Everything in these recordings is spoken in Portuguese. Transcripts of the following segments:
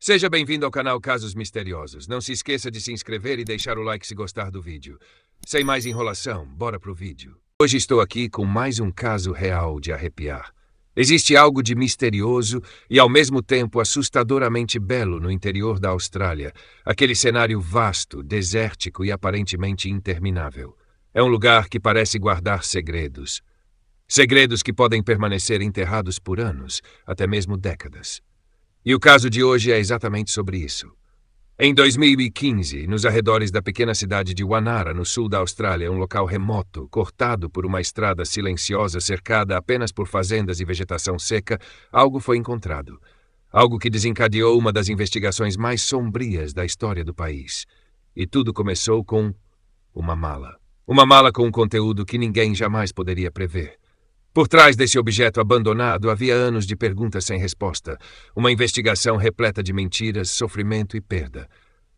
Seja bem-vindo ao canal Casos Misteriosos. Não se esqueça de se inscrever e deixar o like se gostar do vídeo. Sem mais enrolação, bora pro vídeo. Hoje estou aqui com mais um caso real de arrepiar. Existe algo de misterioso e ao mesmo tempo assustadoramente belo no interior da Austrália. Aquele cenário vasto, desértico e aparentemente interminável. É um lugar que parece guardar segredos. Segredos que podem permanecer enterrados por anos, até mesmo décadas. E o caso de hoje é exatamente sobre isso. Em 2015, nos arredores da pequena cidade de Wanara, no sul da Austrália, um local remoto, cortado por uma estrada silenciosa cercada apenas por fazendas e vegetação seca, algo foi encontrado. Algo que desencadeou uma das investigações mais sombrias da história do país. E tudo começou com uma mala. Uma mala com um conteúdo que ninguém jamais poderia prever. Por trás desse objeto abandonado havia anos de perguntas sem resposta, uma investigação repleta de mentiras, sofrimento e perda.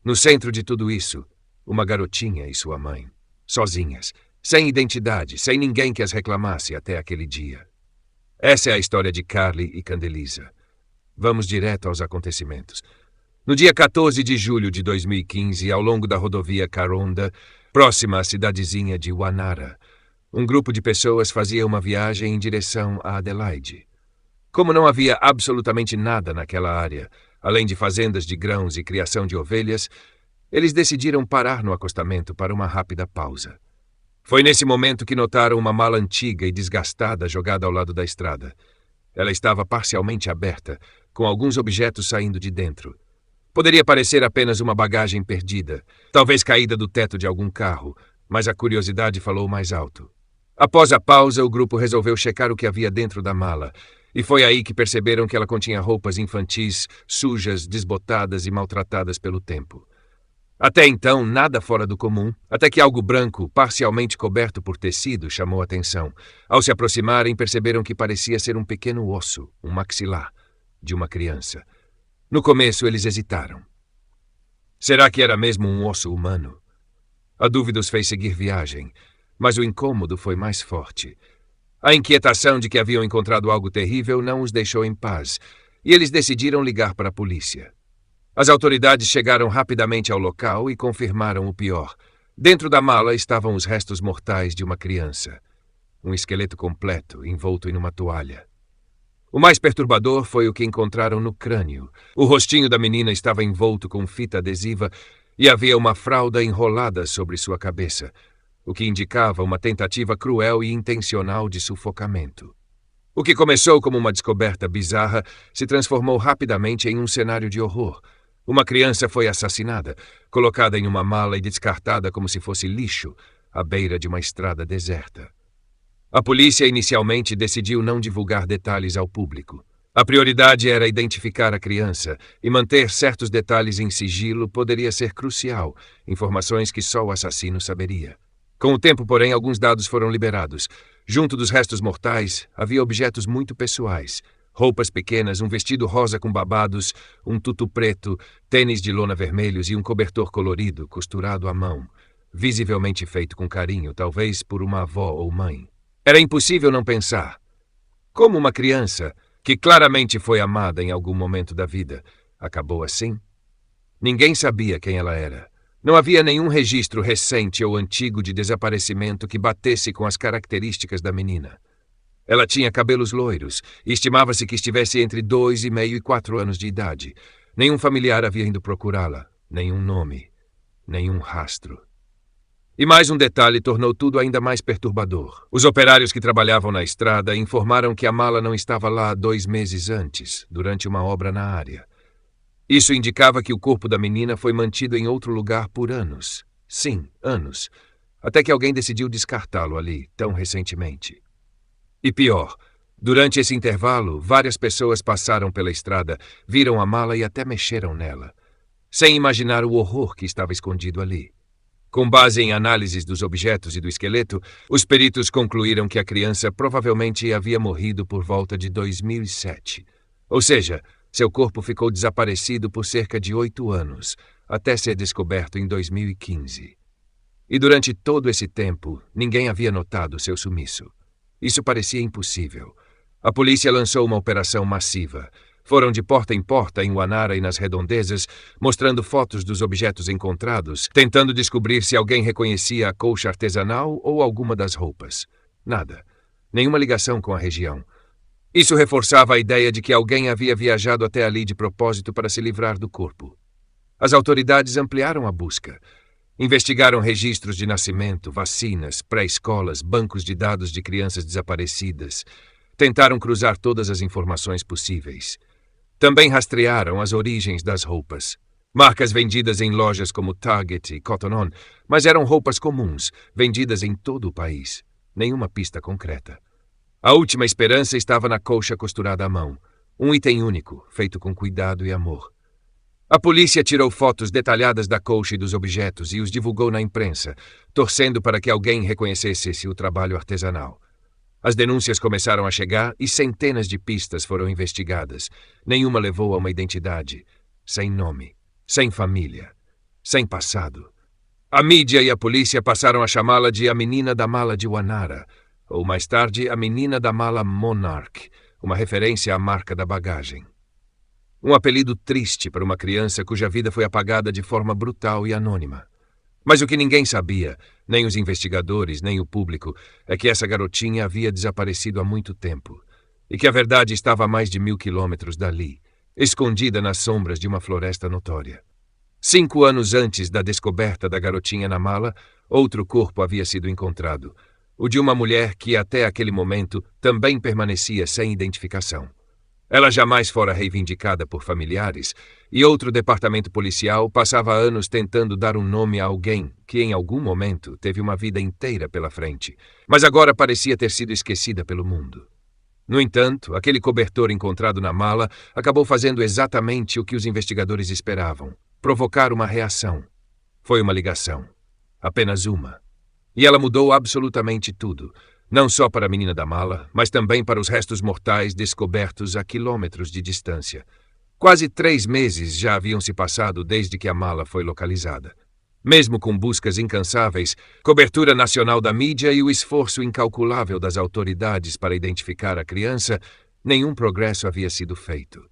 No centro de tudo isso, uma garotinha e sua mãe, sozinhas, sem identidade, sem ninguém que as reclamasse até aquele dia. Essa é a história de Carly e Candelisa. Vamos direto aos acontecimentos. No dia 14 de julho de 2015, ao longo da rodovia Karonda, próxima à cidadezinha de Wanara, um grupo de pessoas fazia uma viagem em direção a Adelaide. Como não havia absolutamente nada naquela área, além de fazendas de grãos e criação de ovelhas, eles decidiram parar no acostamento para uma rápida pausa. Foi nesse momento que notaram uma mala antiga e desgastada jogada ao lado da estrada. Ela estava parcialmente aberta, com alguns objetos saindo de dentro. Poderia parecer apenas uma bagagem perdida, talvez caída do teto de algum carro, mas a curiosidade falou mais alto. Após a pausa, o grupo resolveu checar o que havia dentro da mala, e foi aí que perceberam que ela continha roupas infantis, sujas, desbotadas e maltratadas pelo tempo. Até então, nada fora do comum, até que algo branco, parcialmente coberto por tecido, chamou a atenção. Ao se aproximarem, perceberam que parecia ser um pequeno osso, um maxilar, de uma criança. No começo, eles hesitaram. Será que era mesmo um osso humano? A dúvida os fez seguir viagem, mas o incômodo foi mais forte. A inquietação de que haviam encontrado algo terrível não os deixou em paz, e eles decidiram ligar para a polícia. As autoridades chegaram rapidamente ao local e confirmaram o pior. Dentro da mala estavam os restos mortais de uma criança. Um esqueleto completo, envolto em uma toalha. O mais perturbador foi o que encontraram no crânio. O rostinho da menina estava envolto com fita adesiva e havia uma fralda enrolada sobre sua cabeça, o que indicava uma tentativa cruel e intencional de sufocamento. O que começou como uma descoberta bizarra se transformou rapidamente em um cenário de horror. Uma criança foi assassinada, colocada em uma mala e descartada como se fosse lixo, à beira de uma estrada deserta. A polícia inicialmente decidiu não divulgar detalhes ao público. A prioridade era identificar a criança, e manter certos detalhes em sigilo poderia ser crucial, informações que só o assassino saberia. Com o tempo, porém, alguns dados foram liberados. Junto dos restos mortais, havia objetos muito pessoais. Roupas pequenas, um vestido rosa com babados, um tutu preto, tênis de lona vermelhos e um cobertor colorido, costurado à mão. Visivelmente feito com carinho, talvez por uma avó ou mãe. Era impossível não pensar. Como uma criança, que claramente foi amada em algum momento da vida, acabou assim? Ninguém sabia quem ela era. Não havia nenhum registro recente ou antigo de desaparecimento que batesse com as características da menina. Ela tinha cabelos loiros e estimava-se que estivesse entre 2,5 e 4 anos de idade. Nenhum familiar havia ido procurá-la, nenhum nome, nenhum rastro. E mais um detalhe tornou tudo ainda mais perturbador. Os operários que trabalhavam na estrada informaram que a mala não estava lá 2 meses antes, durante uma obra na área. Isso indicava que o corpo da menina foi mantido em outro lugar por anos. Sim, anos. Até que alguém decidiu descartá-lo ali, tão recentemente. E pior, durante esse intervalo, várias pessoas passaram pela estrada, viram a mala e até mexeram nela, sem imaginar o horror que estava escondido ali. Com base em análises dos objetos e do esqueleto, os peritos concluíram que a criança provavelmente havia morrido por volta de 2007. Ou seja, seu corpo ficou desaparecido por cerca de 8 anos, até ser descoberto em 2015. E durante todo esse tempo, ninguém havia notado seu sumiço. Isso parecia impossível. A polícia lançou uma operação massiva. Foram de porta em porta em Wanara e nas redondezas, mostrando fotos dos objetos encontrados, tentando descobrir se alguém reconhecia a colcha artesanal ou alguma das roupas. Nada. Nenhuma ligação com a região. Isso reforçava a ideia de que alguém havia viajado até ali de propósito para se livrar do corpo. As autoridades ampliaram a busca. Investigaram registros de nascimento, vacinas, pré-escolas, bancos de dados de crianças desaparecidas. Tentaram cruzar todas as informações possíveis. Também rastrearam as origens das roupas. Marcas vendidas em lojas como Target e Cotton On, mas eram roupas comuns, vendidas em todo o país. Nenhuma pista concreta. A última esperança estava na colcha costurada à mão. Um item único, feito com cuidado e amor. A polícia tirou fotos detalhadas da colcha e dos objetos e os divulgou na imprensa, torcendo para que alguém reconhecesse o trabalho artesanal. As denúncias começaram a chegar e centenas de pistas foram investigadas. Nenhuma levou a uma identidade. Sem nome, sem família, sem passado. A mídia e a polícia passaram a chamá-la de a menina da mala de Wanara, ou mais tarde a menina da mala Monarch, uma referência à marca da bagagem. Um apelido triste para uma criança cuja vida foi apagada de forma brutal e anônima. Mas o que ninguém sabia, nem os investigadores, nem o público, é que essa garotinha havia desaparecido há muito tempo, e que a verdade estava a mais de 1000 quilômetros dali, escondida nas sombras de uma floresta notória. 5 anos antes da descoberta da garotinha na mala, outro corpo havia sido encontrado, o de uma mulher que até aquele momento também permanecia sem identificação. Ela jamais fora reivindicada por familiares, e outro departamento policial passava anos tentando dar um nome a alguém que em algum momento teve uma vida inteira pela frente, mas agora parecia ter sido esquecida pelo mundo. No entanto, aquele cobertor encontrado na mala acabou fazendo exatamente o que os investigadores esperavam: provocar uma reação. Foi uma ligação. Apenas uma. E ela mudou absolutamente tudo. Não só para a menina da mala, mas também para os restos mortais descobertos a quilômetros de distância. Quase 3 meses já haviam se passado desde que a mala foi localizada. Mesmo com buscas incansáveis, cobertura nacional da mídia e o esforço incalculável das autoridades para identificar a criança, nenhum progresso havia sido feito.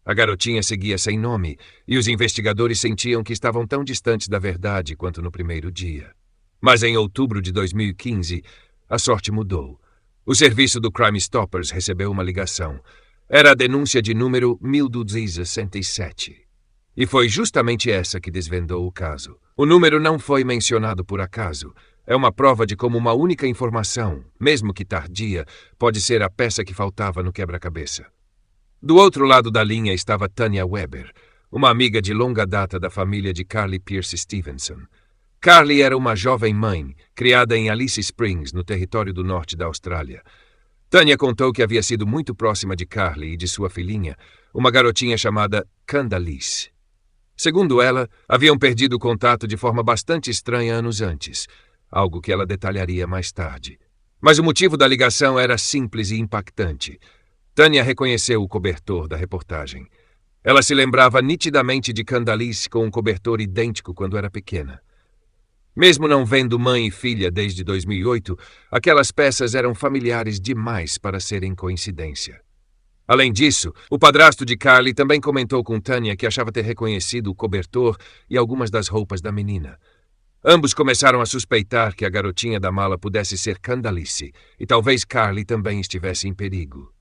A garotinha seguia sem nome, e os investigadores sentiam que estavam tão distantes da verdade quanto no primeiro dia. Mas em outubro de 2015, a sorte mudou. O serviço do Crime Stoppers recebeu uma ligação. Era a denúncia de número 1267. E foi justamente essa que desvendou o caso. O número não foi mencionado por acaso. É uma prova de como uma única informação, mesmo que tardia, pode ser a peça que faltava no quebra-cabeça. Do outro lado da linha estava Tanya Weber, uma amiga de longa data da família de Carly Pierce Stevenson. Carly era uma jovem mãe, criada em Alice Springs, no território do norte da Austrália. Tanya contou que havia sido muito próxima de Carly e de sua filhinha, uma garotinha chamada Candace. Segundo ela, haviam perdido o contato de forma bastante estranha anos antes, algo que ela detalharia mais tarde. Mas o motivo da ligação era simples e impactante. Tanya reconheceu o cobertor da reportagem. Ela se lembrava nitidamente de Candace com um cobertor idêntico quando era pequena. Mesmo não vendo mãe e filha desde 2008, aquelas peças eram familiares demais para serem coincidência. Além disso, o padrasto de Carly também comentou com Tanya que achava ter reconhecido o cobertor e algumas das roupas da menina. Ambos começaram a suspeitar que a garotinha da mala pudesse ser Candace, e talvez Carly também estivesse em perigo.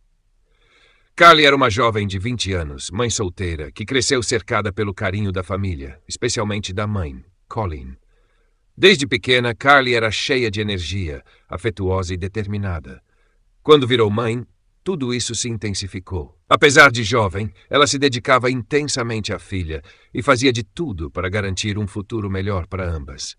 Carly era uma jovem de 20 anos, mãe solteira, que cresceu cercada pelo carinho da família, especialmente da mãe, Colleen. Desde pequena, Carly era cheia de energia, afetuosa e determinada. Quando virou mãe, tudo isso se intensificou. Apesar de jovem, ela se dedicava intensamente à filha e fazia de tudo para garantir um futuro melhor para ambas.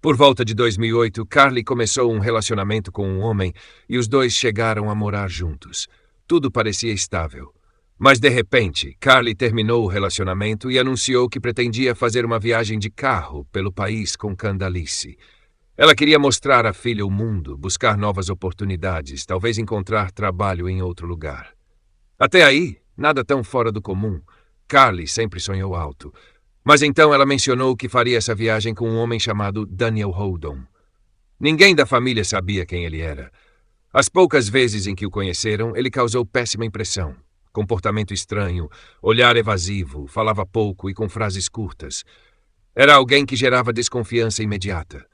Por volta de 2008, Carly começou um relacionamento com um homem e os dois chegaram a morar juntos. Tudo parecia estável. Mas, de repente, Carly terminou o relacionamento e anunciou que pretendia fazer uma viagem de carro pelo país com Candace. Ela queria mostrar à filha o mundo, buscar novas oportunidades, talvez encontrar trabalho em outro lugar. Até aí, nada tão fora do comum. Carly sempre sonhou alto. Mas então ela mencionou que faria essa viagem com um homem chamado Daniel Holdon. Ninguém da família sabia quem ele era. As poucas vezes em que o conheceram, ele causou péssima impressão. comportamento estranho, olhar evasivo, falava pouco e com frases curtas. Era alguém que gerava desconfiança imediata.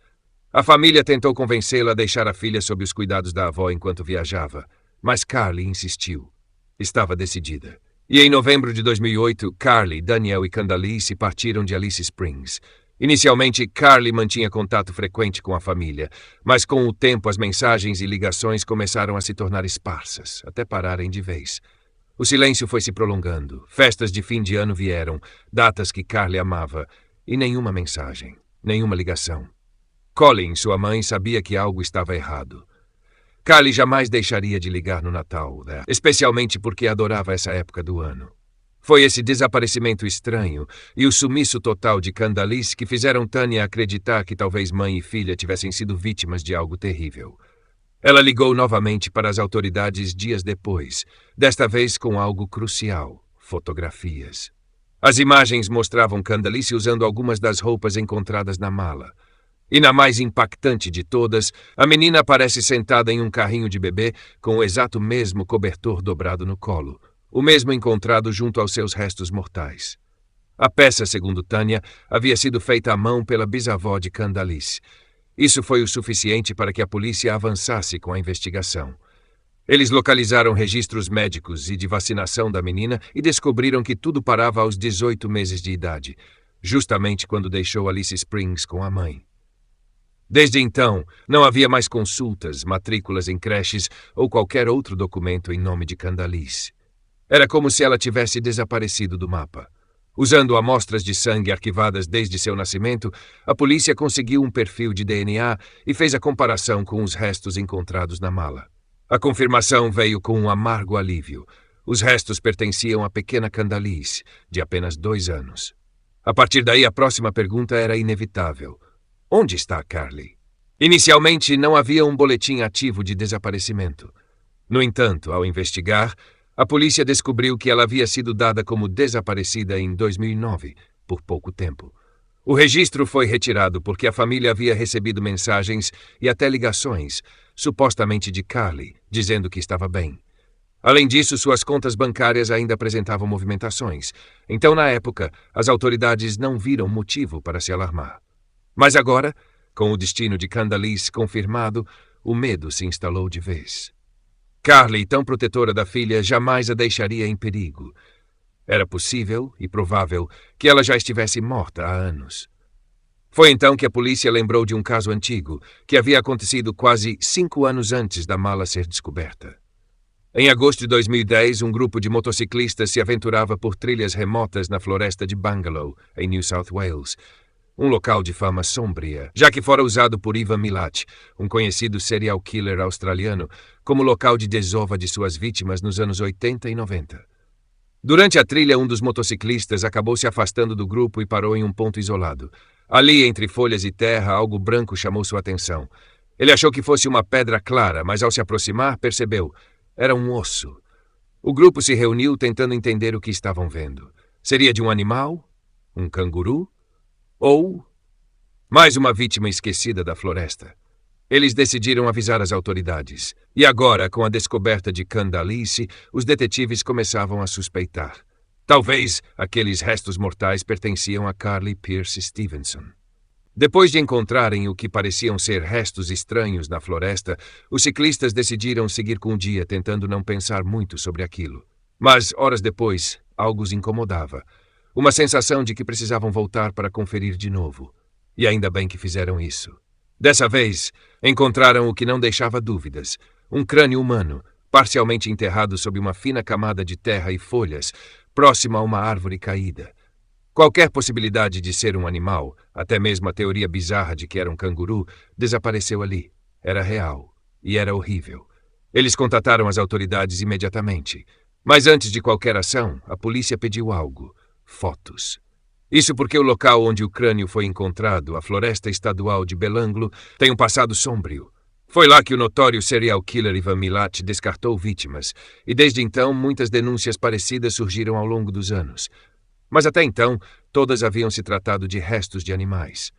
A família tentou convencê-la a deixar a filha sob os cuidados da avó enquanto viajava, mas Carly insistiu. Estava decidida. E em novembro de 2008, Carly, Daniel e Candace partiram de Alice Springs. Inicialmente, Carly mantinha contato frequente com a família, mas com o tempo as mensagens e ligações começaram a se tornar esparsas, até pararem de vez. O silêncio foi se prolongando, festas de fim de ano vieram, datas que Carly amava, e nenhuma mensagem, nenhuma ligação. Colin, sua mãe, sabia que algo estava errado. Carly jamais deixaria de ligar no Natal, né? Especialmente porque adorava essa época do ano. Foi esse desaparecimento estranho e o sumiço total de Candace que fizeram Tanya acreditar que talvez mãe e filha tivessem sido vítimas de algo terrível. Ela ligou novamente para as autoridades dias depois, desta vez com algo crucial: fotografias. As imagens mostravam Candace usando algumas das roupas encontradas na mala. E na mais impactante de todas, a menina aparece sentada em um carrinho de bebê com o exato mesmo cobertor dobrado no colo, o mesmo encontrado junto aos seus restos mortais. A peça, segundo Tanya, havia sido feita à mão pela bisavó de Candace. Isso foi o suficiente para que a polícia avançasse com a investigação. Eles localizaram registros médicos e de vacinação da menina e descobriram que tudo parava aos 18 meses de idade, justamente quando deixou Alice Springs com a mãe. Desde então, não havia mais consultas, matrículas em creches ou qualquer outro documento em nome de Candace. Era como se ela tivesse desaparecido do mapa. Usando amostras de sangue arquivadas desde seu nascimento, a polícia conseguiu um perfil de DNA e fez a comparação com os restos encontrados na mala. A confirmação veio com um amargo alívio. Os restos pertenciam à pequena Candace, de apenas 2 anos. A partir daí, a próxima pergunta era inevitável. Onde está Carly? Inicialmente, não havia um boletim ativo de desaparecimento. No entanto, ao investigar, a polícia descobriu que ela havia sido dada como desaparecida em 2009, por pouco tempo. O registro foi retirado porque a família havia recebido mensagens e até ligações, supostamente de Carly, dizendo que estava bem. Além disso, suas contas bancárias ainda apresentavam movimentações. Então, na época, as autoridades não viram motivo para se alarmar. Mas agora, com o destino de Candace confirmado, o medo se instalou de vez. Carly, tão protetora da filha, jamais a deixaria em perigo. Era possível e provável que ela já estivesse morta há anos. Foi então que a polícia lembrou de um caso antigo, que havia acontecido quase 5 anos antes da mala ser descoberta. Em agosto de 2010, um grupo de motociclistas se aventurava por trilhas remotas na floresta de Bungalow, em New South Wales, um local de fama sombria, já que fora usado por Ivan Milat, um conhecido serial killer australiano, como local de desova de suas vítimas nos anos 80 e 90. Durante a trilha, um dos motociclistas acabou se afastando do grupo e parou em um ponto isolado. Ali, entre folhas e terra, algo branco chamou sua atenção. Ele achou que fosse uma pedra clara, mas ao se aproximar, percebeu. Era um osso. O grupo se reuniu tentando entender o que estavam vendo. Seria de um animal? Um canguru? Ou mais uma vítima esquecida da floresta. Eles decidiram avisar as autoridades. E agora, com a descoberta de Candace, os detetives começavam a suspeitar. Talvez aqueles restos mortais pertenciam a Carly Pierce Stevenson. Depois de encontrarem o que pareciam ser restos estranhos na floresta, os ciclistas decidiram seguir com o dia, tentando não pensar muito sobre aquilo. Mas, horas depois, algo os incomodava. Uma sensação de que precisavam voltar para conferir de novo. E ainda bem que fizeram isso. Dessa vez, encontraram o que não deixava dúvidas. Um crânio humano, parcialmente enterrado sob uma fina camada de terra e folhas, próximo a uma árvore caída. Qualquer possibilidade de ser um animal, até mesmo a teoria bizarra de que era um canguru, desapareceu ali. Era real. E era horrível. Eles contataram as autoridades imediatamente. Mas antes de qualquer ação, a polícia pediu algo. Fotos. Isso porque o local onde o crânio foi encontrado, a floresta estadual de Belanglo, tem um passado sombrio. Foi lá que o notório serial killer Ivan Milat descartou vítimas, e desde então muitas denúncias parecidas surgiram ao longo dos anos. Mas até então, todas haviam se tratado de restos de animais.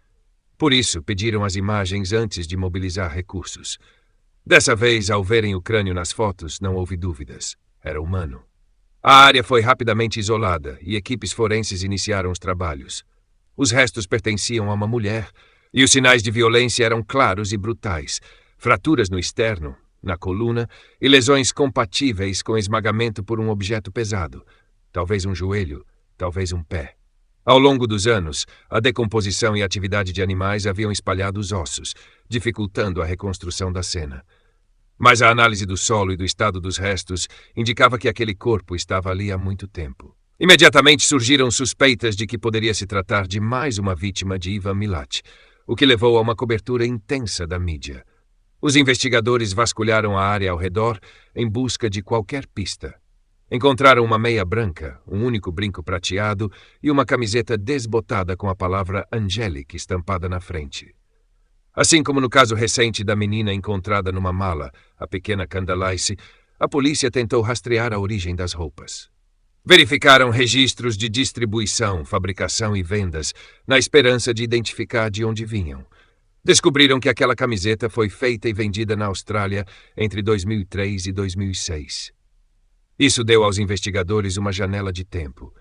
Por isso, pediram as imagens antes de mobilizar recursos. Dessa vez, ao verem o crânio nas fotos, não houve dúvidas. Era humano. A área foi rapidamente isolada e equipes forenses iniciaram os trabalhos. Os restos pertenciam a uma mulher e os sinais de violência eram claros e brutais. Fraturas no externo, na coluna e lesões compatíveis com esmagamento por um objeto pesado. Talvez um joelho, talvez um pé. Ao longo dos anos, a decomposição e a atividade de animais haviam espalhado os ossos, dificultando a reconstrução da cena. Mas a análise do solo e do estado dos restos indicava que aquele corpo estava ali há muito tempo. Imediatamente surgiram suspeitas de que poderia se tratar de mais uma vítima de Ivan Milat, o que levou a uma cobertura intensa da mídia. Os investigadores vasculharam a área ao redor em busca de qualquer pista. Encontraram uma meia branca, um único brinco prateado e uma camiseta desbotada com a palavra Angelique estampada na frente. Assim como no caso recente da menina encontrada numa mala, a pequena Candaleice, a polícia tentou rastrear a origem das roupas. Verificaram registros de distribuição, fabricação e vendas, na esperança de identificar de onde vinham. Descobriram que aquela camiseta foi feita e vendida na Austrália entre 2003 e 2006. Isso deu aos investigadores uma janela de tempo.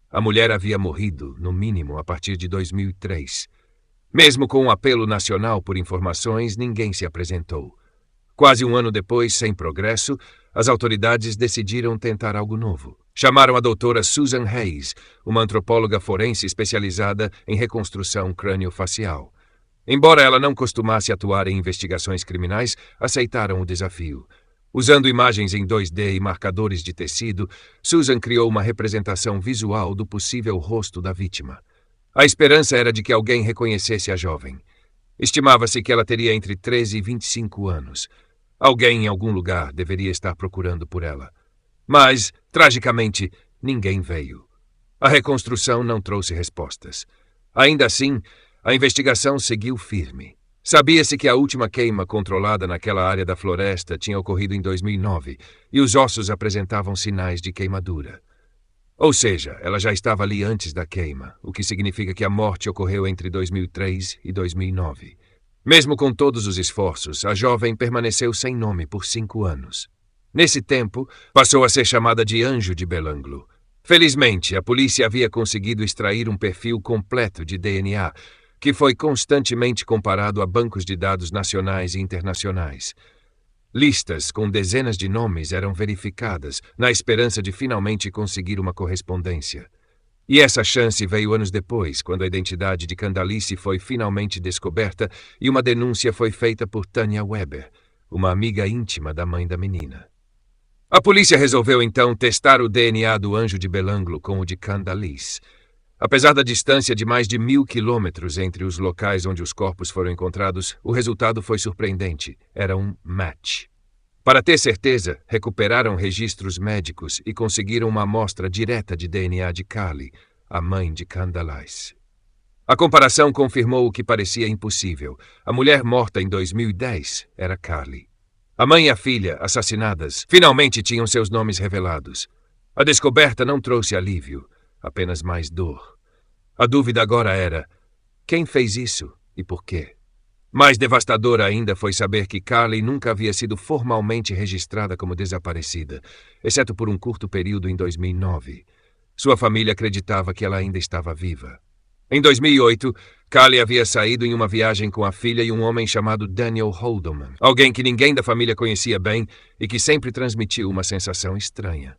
A mulher havia morrido, no mínimo, a partir de 2003. Mesmo com um apelo nacional por informações, ninguém se apresentou. Quase um ano depois, sem progresso, as autoridades decidiram tentar algo novo. Chamaram a doutora Susan Hayes, uma antropóloga forense especializada em reconstrução crânio-facial. Embora ela não costumasse atuar em investigações criminais, aceitaram o desafio. Usando imagens em 2D e marcadores de tecido, Susan criou uma representação visual do possível rosto da vítima. A esperança era de que alguém reconhecesse a jovem. Estimava-se que ela teria entre 13 e 25 anos. Alguém em algum lugar deveria estar procurando por ela. Mas, tragicamente, ninguém veio. A reconstrução não trouxe respostas. Ainda assim, a investigação seguiu firme. Sabia-se que a última queima controlada naquela área da floresta tinha ocorrido em 2009 e os ossos apresentavam sinais de queimadura. Ou seja, ela já estava ali antes da queima, o que significa que a morte ocorreu entre 2003 e 2009. Mesmo com todos os esforços, a jovem permaneceu sem nome por 5 anos. Nesse tempo, passou a ser chamada de Anjo de Belanglo. Felizmente, a polícia havia conseguido extrair um perfil completo de DNA, que foi constantemente comparado a bancos de dados nacionais e internacionais. Listas com dezenas de nomes eram verificadas, na esperança de finalmente conseguir uma correspondência. E essa chance veio anos depois, quando a identidade de Candaleice foi finalmente descoberta e uma denúncia foi feita por Tanya Weber, uma amiga íntima da mãe da menina. A polícia resolveu então testar o DNA do Anjo de Belanglo com o de Candaleice. Apesar da distância de mais de 1.000 quilômetros entre os locais onde os corpos foram encontrados, o resultado foi surpreendente. Era um match. Para ter certeza, recuperaram registros médicos e conseguiram uma amostra direta de DNA de Carly, a mãe de Candaleice. A comparação confirmou o que parecia impossível. A mulher morta em 2010 era Carly. A mãe e a filha, assassinadas, finalmente tinham seus nomes revelados. A descoberta não trouxe alívio, apenas mais dor. A dúvida agora era: quem fez isso e por quê? Mais devastador ainda foi saber que Carly nunca havia sido formalmente registrada como desaparecida, exceto por um curto período em 2009. Sua família acreditava que ela ainda estava viva. Em 2008, Carly havia saído em uma viagem com a filha e um homem chamado Daniel Holdeman, alguém que ninguém da família conhecia bem e que sempre transmitiu uma sensação estranha.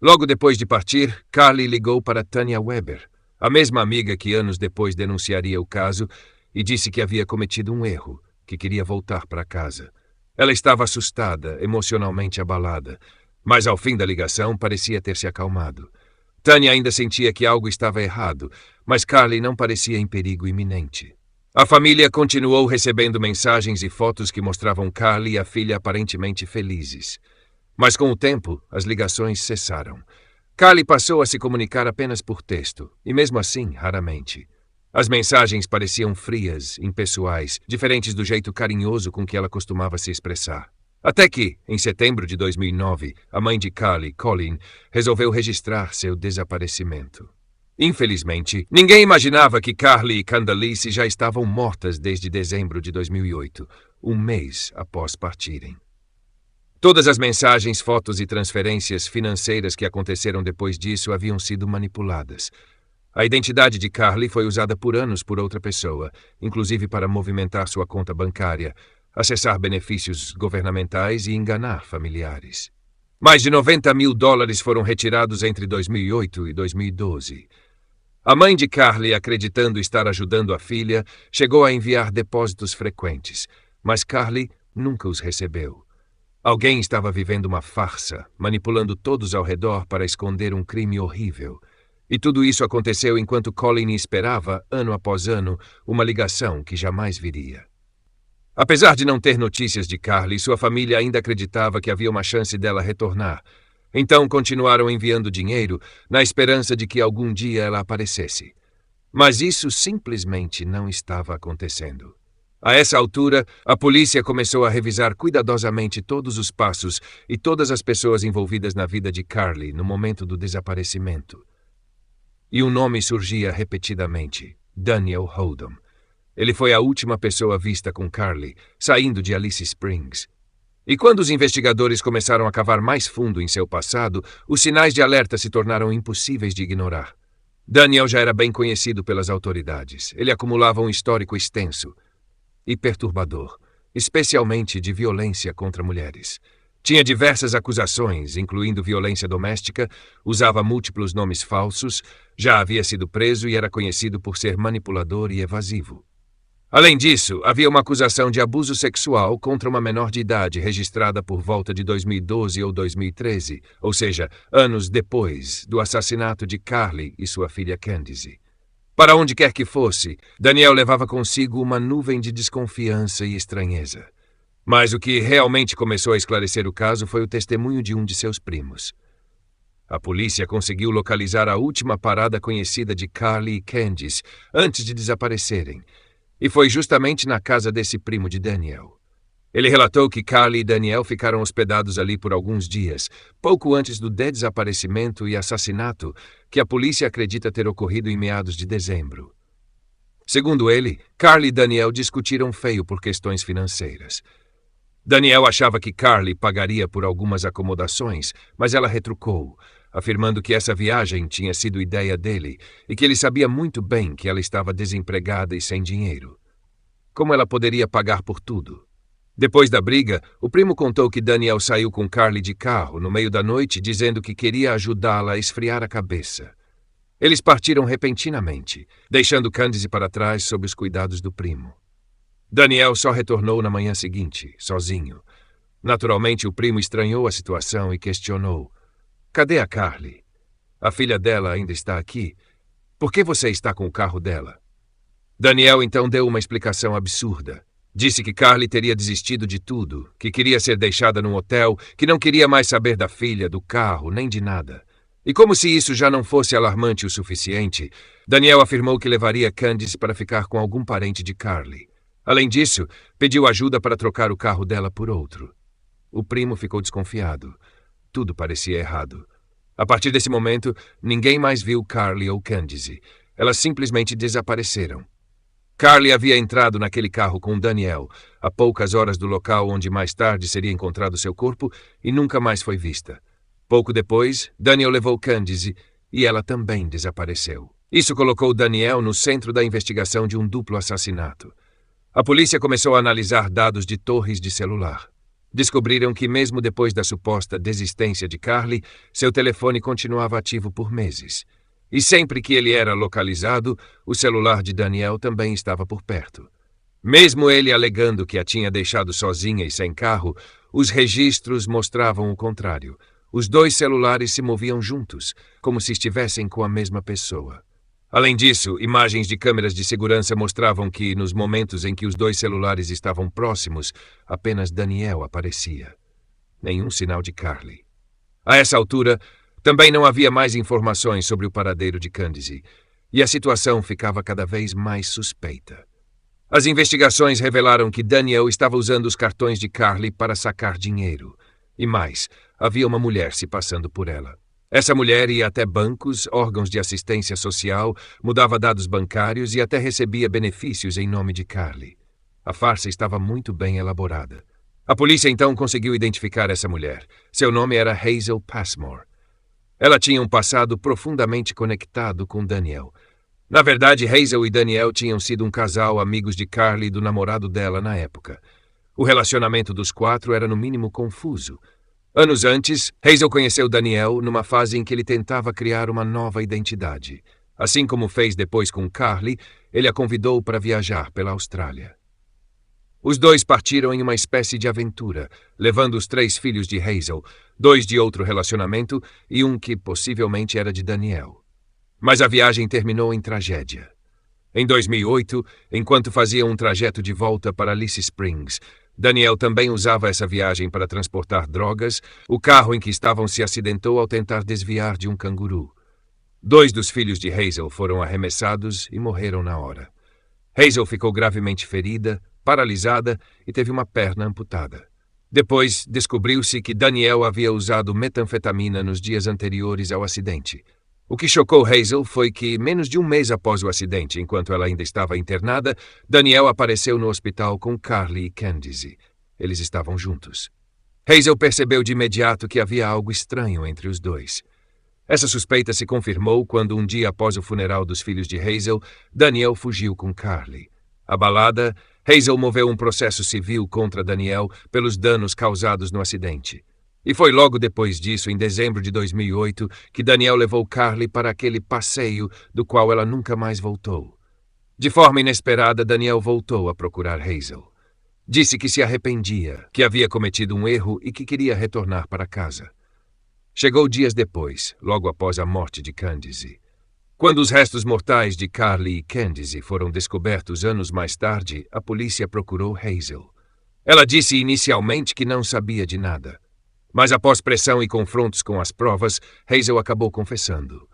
Logo depois de partir, Carly ligou para Tanya Weber, a mesma amiga que anos depois denunciaria o caso, e disse que havia cometido um erro, que queria voltar para casa. Ela estava assustada, emocionalmente abalada, mas ao fim da ligação parecia ter se acalmado. Tanya ainda sentia que algo estava errado, mas Carly não parecia em perigo iminente. A família continuou recebendo mensagens e fotos que mostravam Carly e a filha aparentemente felizes. Mas com o tempo, as ligações cessaram. Carly passou a se comunicar apenas por texto, e mesmo assim, raramente. As mensagens pareciam frias, impessoais, diferentes do jeito carinhoso com que ela costumava se expressar. Até que, em setembro de 2009, a mãe de Carly, Colleen, resolveu registrar seu desaparecimento. Infelizmente, ninguém imaginava que Carly e Candaleice já estavam mortas desde dezembro de 2008, um mês após partirem. Todas as mensagens, fotos e transferências financeiras que aconteceram depois disso haviam sido manipuladas. A identidade de Carly foi usada por anos por outra pessoa, inclusive para movimentar sua conta bancária, acessar benefícios governamentais e enganar familiares. Mais de $90 mil foram retirados entre 2008 e 2012. A mãe de Carly, acreditando estar ajudando a filha, chegou a enviar depósitos frequentes, mas Carly nunca os recebeu. Alguém estava vivendo uma farsa, manipulando todos ao redor para esconder um crime horrível. E tudo isso aconteceu enquanto Colleen esperava, ano após ano, uma ligação que jamais viria. Apesar de não ter notícias de Carly, sua família ainda acreditava que havia uma chance dela retornar. Então continuaram enviando dinheiro, na esperança de que algum dia ela aparecesse. Mas isso simplesmente não estava acontecendo. A essa altura, a polícia começou a revisar cuidadosamente todos os passos e todas as pessoas envolvidas na vida de Carly no momento do desaparecimento. E um nome surgia repetidamente: Daniel Holdom. Ele foi a última pessoa vista com Carly, saindo de Alice Springs. E quando os investigadores começaram a cavar mais fundo em seu passado, os sinais de alerta se tornaram impossíveis de ignorar. Daniel já era bem conhecido pelas autoridades. Ele acumulava um histórico extenso e perturbador, especialmente de violência contra mulheres. Tinha diversas acusações, incluindo violência doméstica, usava múltiplos nomes falsos, já havia sido preso e era conhecido por ser manipulador e evasivo. Além disso, havia uma acusação de abuso sexual contra uma menor de idade registrada por volta de 2012 ou 2013, ou seja, anos depois do assassinato de Carly e sua filha Candice. Para onde quer que fosse, Daniel levava consigo uma nuvem de desconfiança e estranheza. Mas o que realmente começou a esclarecer o caso foi o testemunho de um de seus primos. A polícia conseguiu localizar a última parada conhecida de Carly e Candice antes de desaparecerem, e foi justamente na casa desse primo de Daniel. Ele relatou que Carly e Daniel ficaram hospedados ali por alguns dias, pouco antes do desaparecimento e assassinato que a polícia acredita ter ocorrido em meados de dezembro. Segundo ele, Carly e Daniel discutiram feio por questões financeiras. Daniel achava que Carly pagaria por algumas acomodações, mas ela retrucou, afirmando que essa viagem tinha sido ideia dele e que ele sabia muito bem que ela estava desempregada e sem dinheiro. Como ela poderia pagar por tudo? Depois da briga, o primo contou que Daniel saiu com Carly de carro no meio da noite dizendo que queria ajudá-la a esfriar a cabeça. Eles partiram repentinamente, deixando Candice para trás sob os cuidados do primo. Daniel só retornou na manhã seguinte, sozinho. Naturalmente, o primo estranhou a situação e questionou: "Cadê a Carly? A filha dela ainda está aqui? Por que você está com o carro dela?" Daniel então deu uma explicação absurda. Disse que Carly teria desistido de tudo, que queria ser deixada num hotel, que não queria mais saber da filha, do carro, nem de nada. E como se isso já não fosse alarmante o suficiente, Daniel afirmou que levaria Candice para ficar com algum parente de Carly. Além disso, pediu ajuda para trocar o carro dela por outro. O primo ficou desconfiado. Tudo parecia errado. A partir desse momento, ninguém mais viu Carly ou Candice. Elas simplesmente desapareceram. Carly havia entrado naquele carro com Daniel, a poucas horas do local onde mais tarde seria encontrado seu corpo, e nunca mais foi vista. Pouco depois, Daniel levou Candice e ela também desapareceu. Isso colocou Daniel no centro da investigação de um duplo assassinato. A polícia começou a analisar dados de torres de celular. Descobriram que, mesmo depois da suposta desistência de Carly, seu telefone continuava ativo por meses. E sempre que ele era localizado, o celular de Daniel também estava por perto. Mesmo ele alegando que a tinha deixado sozinha e sem carro, os registros mostravam o contrário. Os dois celulares se moviam juntos, como se estivessem com a mesma pessoa. Além disso, imagens de câmeras de segurança mostravam que, nos momentos em que os dois celulares estavam próximos, apenas Daniel aparecia. Nenhum sinal de Carly. A essa altura, também não havia mais informações sobre o paradeiro de Candice, e a situação ficava cada vez mais suspeita. As investigações revelaram que Daniel estava usando os cartões de Carly para sacar dinheiro. E mais, havia uma mulher se passando por ela. Essa mulher ia até bancos, órgãos de assistência social, mudava dados bancários e até recebia benefícios em nome de Carly. A farsa estava muito bem elaborada. A polícia então conseguiu identificar essa mulher. Seu nome era Hazel Passmore. Ela tinha um passado profundamente conectado com Daniel. Na verdade, Hazel e Daniel tinham sido um casal amigos de Carly e do namorado dela na época. O relacionamento dos quatro era no mínimo confuso. Anos antes, Hazel conheceu Daniel numa fase em que ele tentava criar uma nova identidade. Assim como fez depois com Carly, ele a convidou para viajar pela Austrália. Os dois partiram em uma espécie de aventura, levando os 3 filhos de Hazel, 2 de outro relacionamento e um que possivelmente era de Daniel. Mas a viagem terminou em tragédia. Em 2008, enquanto faziam um trajeto de volta para Alice Springs, Daniel também usava essa viagem para transportar drogas. O carro em que estavam se acidentou ao tentar desviar de um canguru. 2 dos filhos de Hazel foram arremessados e morreram na hora. Hazel ficou gravemente ferida, paralisada e teve uma perna amputada. Depois, descobriu-se que Daniel havia usado metanfetamina nos dias anteriores ao acidente. O que chocou Hazel foi que, menos de um mês após o acidente, enquanto ela ainda estava internada, Daniel apareceu no hospital com Carly e Candice. Eles estavam juntos. Hazel percebeu de imediato que havia algo estranho entre os dois. Essa suspeita se confirmou quando, um dia após o funeral dos filhos de Hazel, Daniel fugiu com Carly. Abalada, Hazel moveu um processo civil contra Daniel pelos danos causados no acidente. E foi logo depois disso, em dezembro de 2008, que Daniel levou Carly para aquele passeio do qual ela nunca mais voltou. De forma inesperada, Daniel voltou a procurar Hazel. Disse que se arrependia, que havia cometido um erro e que queria retornar para casa. Chegou dias depois, logo após a morte de Candice. Quando os restos mortais de Carly e Candice foram descobertos anos mais tarde, a polícia procurou Hazel. Ela disse inicialmente que não sabia de nada. Mas após pressão e confrontos com as provas, Hazel acabou confessando.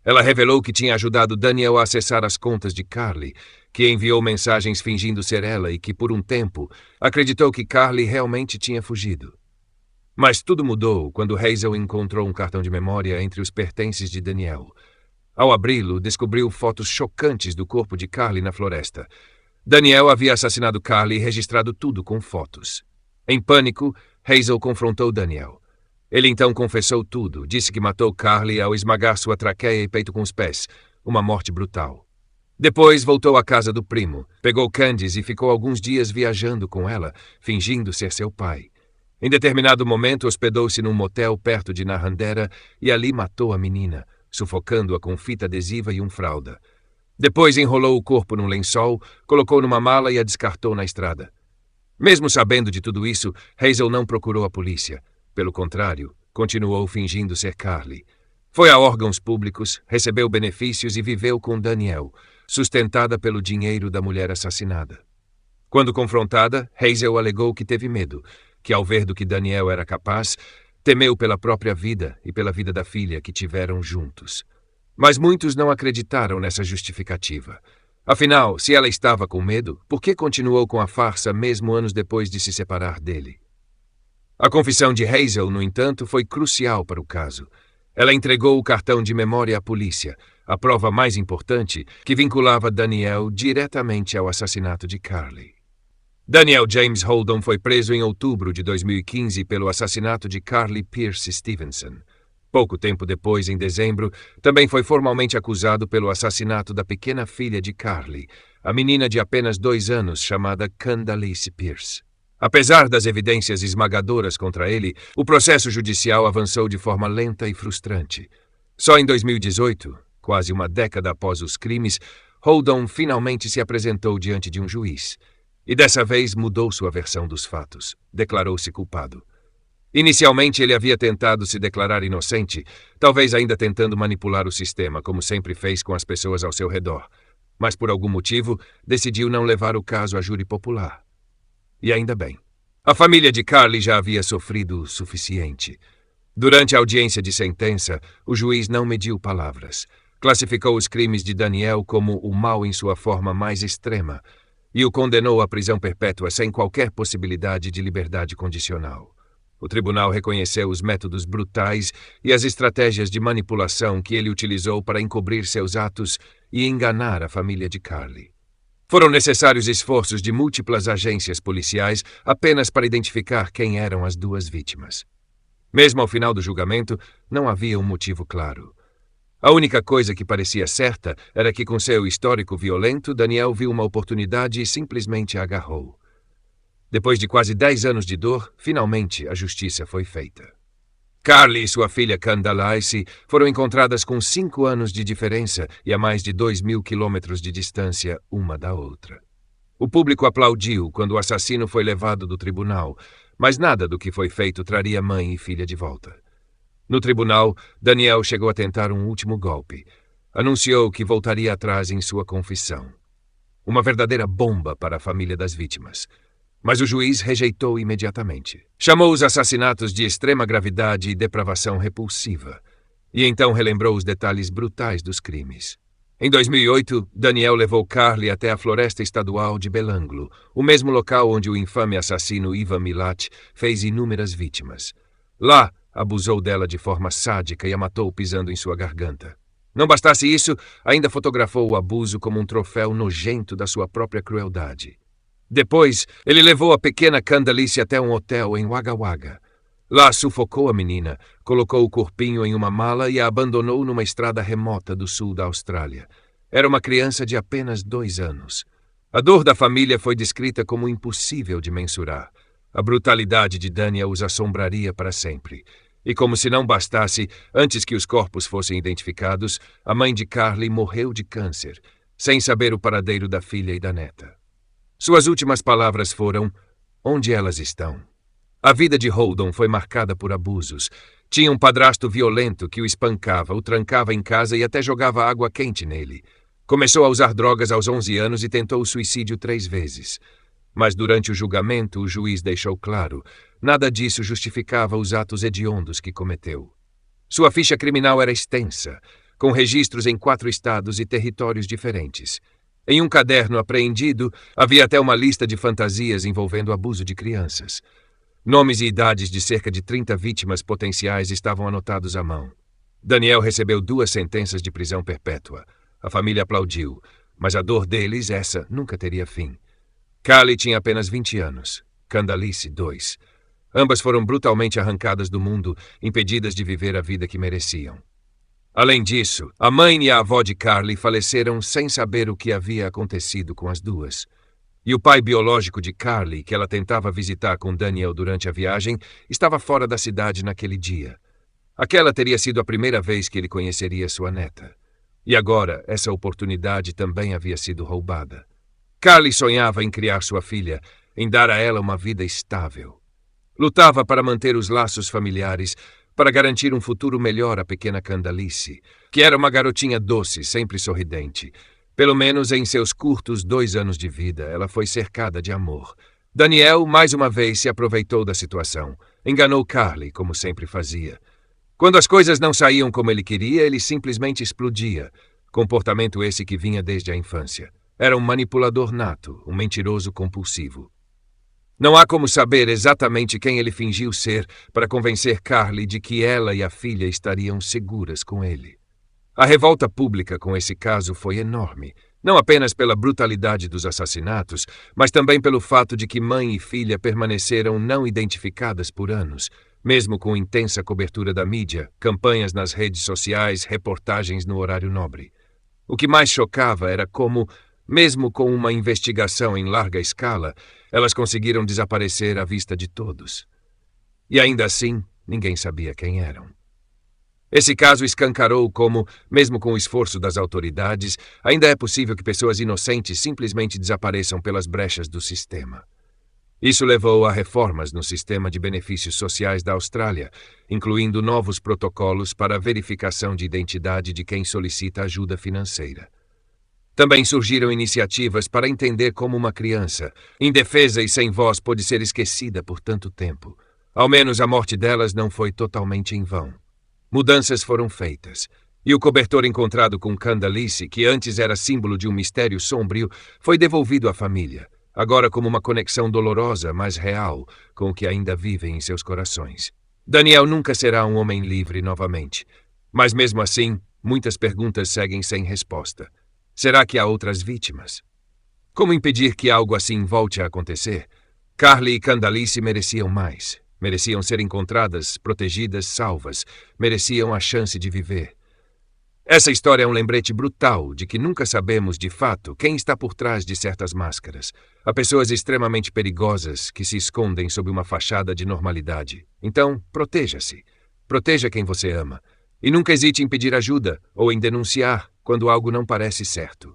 Ela revelou que tinha ajudado Daniel a acessar as contas de Carly, que enviou mensagens fingindo ser ela e que, por um tempo, acreditou que Carly realmente tinha fugido. Mas tudo mudou quando Hazel encontrou um cartão de memória entre os pertences de Daniel. Ao abri-lo, descobriu fotos chocantes do corpo de Carly na floresta. Daniel havia assassinado Carly e registrado tudo com fotos. Em pânico, Hazel confrontou Daniel. Ele então confessou tudo, disse que matou Carly ao esmagar sua traqueia e peito com os pés, uma morte brutal. Depois voltou à casa do primo, pegou Candice e ficou alguns dias viajando com ela, fingindo ser seu pai. Em determinado momento, hospedou-se num motel perto de Narrandera e ali matou a menina, sufocando-a com fita adesiva e um fralda. Depois enrolou o corpo num lençol, colocou numa mala e a descartou na estrada. Mesmo sabendo de tudo isso, Hazel não procurou a polícia. Pelo contrário, continuou fingindo ser Carly. Foi a órgãos públicos, recebeu benefícios e viveu com Daniel, sustentada pelo dinheiro da mulher assassinada. Quando confrontada, Hazel alegou que teve medo, que ao ver do que Daniel era capaz, temeu pela própria vida e pela vida da filha que tiveram juntos. Mas muitos não acreditaram nessa justificativa. Afinal, se ela estava com medo, por que continuou com a farsa mesmo anos depois de se separar dele? A confissão de Hazel, no entanto, foi crucial para o caso. Ela entregou o cartão de memória à polícia, a prova mais importante que vinculava Daniel diretamente ao assassinato de Carly. Daniel James Holden foi preso em outubro de 2015 pelo assassinato de Carly Pierce Stevenson. Pouco tempo depois, em dezembro, também foi formalmente acusado pelo assassinato da pequena filha de Carly, a menina de apenas 2 anos chamada Candace Pierce. Apesar das evidências esmagadoras contra ele, o processo judicial avançou de forma lenta e frustrante. Só em 2018, quase uma década após os crimes, Holden finalmente se apresentou diante de um juiz. E dessa vez mudou sua versão dos fatos. Declarou-se culpado. Inicialmente ele havia tentado se declarar inocente, talvez ainda tentando manipular o sistema, como sempre fez com as pessoas ao seu redor. Mas por algum motivo, decidiu não levar o caso a júri popular. E ainda bem. A família de Carly já havia sofrido o suficiente. Durante a audiência de sentença, o juiz não mediu palavras. Classificou os crimes de Daniel como o mal em sua forma mais extrema e o condenou à prisão perpétua sem qualquer possibilidade de liberdade condicional. O tribunal reconheceu os métodos brutais e as estratégias de manipulação que ele utilizou para encobrir seus atos e enganar a família de Carly. Foram necessários esforços de múltiplas agências policiais apenas para identificar quem eram as duas vítimas. Mesmo ao final do julgamento, não havia um motivo claro. A única coisa que parecia certa era que, com seu histórico violento, Daniel viu uma oportunidade e simplesmente a agarrou. Depois de quase 10 anos de dor, finalmente a justiça foi feita. Carly e sua filha Candace foram encontradas com 5 anos de diferença e a mais de 2.000 quilômetros de distância uma da outra. O público aplaudiu quando o assassino foi levado do tribunal, mas nada do que foi feito traria mãe e filha de volta. No tribunal, Daniel chegou a tentar um último golpe. Anunciou que voltaria atrás em sua confissão. Uma verdadeira bomba para a família das vítimas. Mas o juiz rejeitou imediatamente. Chamou os assassinatos de extrema gravidade e depravação repulsiva. E então relembrou os detalhes brutais dos crimes. Em 2008, Daniel levou Carly até a Floresta Estadual de Belanglo, o mesmo local onde o infame assassino Ivan Milat fez inúmeras vítimas. Lá, abusou dela de forma sádica e a matou pisando em sua garganta. Não bastasse isso, ainda fotografou o abuso como um troféu nojento da sua própria crueldade. Depois, ele levou a pequena Candace até um hotel em Wagga Wagga. Lá sufocou a menina, colocou o corpinho em uma mala e a abandonou numa estrada remota do sul da Austrália. Era uma criança de apenas 2 anos. A dor da família foi descrita como impossível de mensurar. A brutalidade de Daniel os assombraria para sempre. E como se não bastasse, antes que os corpos fossem identificados, a mãe de Carly morreu de câncer, sem saber o paradeiro da filha e da neta. Suas últimas palavras foram: "Onde elas estão?" A vida de Holden foi marcada por abusos. Tinha um padrasto violento que o espancava, o trancava em casa e até jogava água quente nele. Começou a usar drogas aos 11 anos e tentou o suicídio 3 vezes. Mas durante o julgamento, o juiz deixou claro: nada disso justificava os atos hediondos que cometeu. Sua ficha criminal era extensa, com registros em 4 estados e territórios diferentes. Em um caderno apreendido, havia até uma lista de fantasias envolvendo abuso de crianças. Nomes e idades de cerca de 30 vítimas potenciais estavam anotados à mão. Daniel recebeu 2 sentenças de prisão perpétua. A família aplaudiu, mas a dor deles, essa, nunca teria fim. Carly tinha apenas 20 anos, Candace, 2. Ambas foram brutalmente arrancadas do mundo, impedidas de viver a vida que mereciam. Além disso, a mãe e a avó de Carly faleceram sem saber o que havia acontecido com as duas. E o pai biológico de Carly, que ela tentava visitar com Daniel durante a viagem, estava fora da cidade naquele dia. Aquela teria sido a primeira vez que ele conheceria sua neta. E agora, essa oportunidade também havia sido roubada. Carly sonhava em criar sua filha, em dar a ela uma vida estável. Lutava para manter os laços familiares, para garantir um futuro melhor à pequena Candace, que era uma garotinha doce, sempre sorridente. Pelo menos em seus curtos 2 anos de vida, ela foi cercada de amor. Daniel, mais uma vez, se aproveitou da situação. Enganou Carly, como sempre fazia. Quando as coisas não saíam como ele queria, ele simplesmente explodia. Comportamento esse que vinha desde a infância. Era um manipulador nato, um mentiroso compulsivo. Não há como saber exatamente quem ele fingiu ser para convencer Carly de que ela e a filha estariam seguras com ele. A revolta pública com esse caso foi enorme, não apenas pela brutalidade dos assassinatos, mas também pelo fato de que mãe e filha permaneceram não identificadas por anos, mesmo com intensa cobertura da mídia, campanhas nas redes sociais, reportagens no horário nobre. O que mais chocava era como, mesmo com uma investigação em larga escala, elas conseguiram desaparecer à vista de todos. E ainda assim, ninguém sabia quem eram. Esse caso escancarou como, mesmo com o esforço das autoridades, ainda é possível que pessoas inocentes simplesmente desapareçam pelas brechas do sistema. Isso levou a reformas no sistema de benefícios sociais da Austrália, incluindo novos protocolos para a verificação de identidade de quem solicita ajuda financeira. Também surgiram iniciativas para entender como uma criança, indefesa e sem voz, pôde ser esquecida por tanto tempo. Ao menos a morte delas não foi totalmente em vão. Mudanças foram feitas, e o cobertor encontrado com Candace, que antes era símbolo de um mistério sombrio, foi devolvido à família, agora como uma conexão dolorosa, mas real, com o que ainda vivem em seus corações. Daniel nunca será um homem livre novamente, mas mesmo assim, muitas perguntas seguem sem resposta. Será que há outras vítimas? Como impedir que algo assim volte a acontecer? Carly e Candace mereciam mais. Mereciam ser encontradas, protegidas, salvas. Mereciam a chance de viver. Essa história é um lembrete brutal de que nunca sabemos, de fato, quem está por trás de certas máscaras. Há pessoas extremamente perigosas que se escondem sob uma fachada de normalidade. Então, proteja-se. Proteja quem você ama. E nunca hesite em pedir ajuda ou em denunciar quando algo não parece certo.